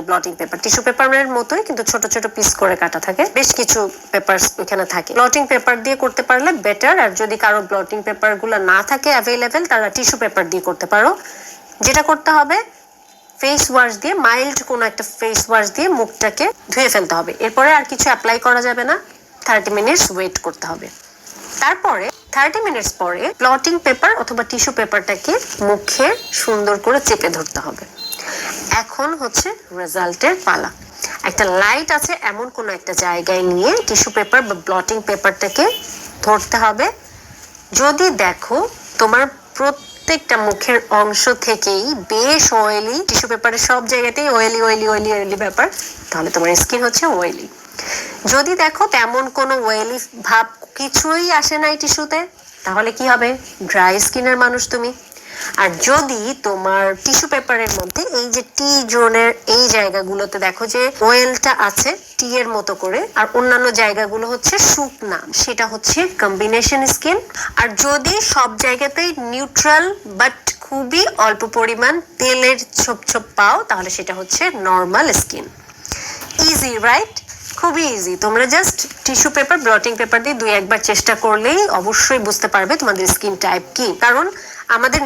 Bloating paper tissue পেপারের মতোই কিন্তু ছোট ছোট পিস করে কাটা থাকে, বেশ কিছু পেপার এখানে থাকে। ব্লটিং পেপার দিয়ে করতে পারলে বেটার, আর যদি কারো ব্লটিং পেপার গুলো না থাকে অ্যাভেলেবেল তারা টিস্যু পেপার দিয়ে করতে পারো। যেটা করতে হবে, ফেস ওয়াশ দিয়ে, মাইল্ড কোনো একটা ফেস ওয়াশ দিয়ে মুখটাকে ধুয়ে ফেলতে হবে। এরপরে আর কিছু অ্যাপ্লাই করা যাবে না, 30 মিনিটস ওয়েট করতে হবে। তারপরে 30 মিনিটস পরে ব্লটিং পেপার অথবা টিস্যু পেপারটাকে মুখে সুন্দর করে চেপে ধরতে হবে। এখন হচ্ছে রেজাল্টের পালা। একটা লাইট আছে এমন কোনো একটা জায়গায় নিয়ে টিস্যু পেপার বা ব্লটিং পেপারটাকে ধরতে হবে। যদি দেখো তোমার প্রত্যেকটা মুখের অংশ থেকেই বেশ অয়েলি, টিস্যু পেপারের সব জায়গাতেই অয়েলি অয়েলি অয়েলি অয়েলি ব্যাপার, তাহলে তোমার স্কিন হচ্ছে অয়েলি। যদি দেখো তেমন কোনো অয়েলি ভাব কিছুই আসে নাই টিস্যুতে, তাহলে কি হবে? ড্রাই স্কিনের মানুষ তুমি। আর যদি তোমার টিস্যু পেপারের মধ্যে এই যে টি জোনের এই জায়গাগুলোতে দেখো যে অয়েলটা আছে টি এর মতো করে, আর অন্যান্য জায়গাগুলো হচ্ছে শুকনা, সেটা হচ্ছে কম্বিনেশন স্কিন। আর যদি সব জায়গাতেই নিউট্রাল বাট খুবই অল্প পরিমাণ তেলের ছোপ ছোপ পাও, তাহলে সেটা হচ্ছে নর্মাল স্কিন। Easy right? খুবই ইজি। তোমরা just tissue paper bloating paper দিয়ে 2-1 বার চেষ্টা করলেই অবশ্যই বুঝতে পারবে তোমাদের স্কিন টাইপ কি। কারণ আমাদের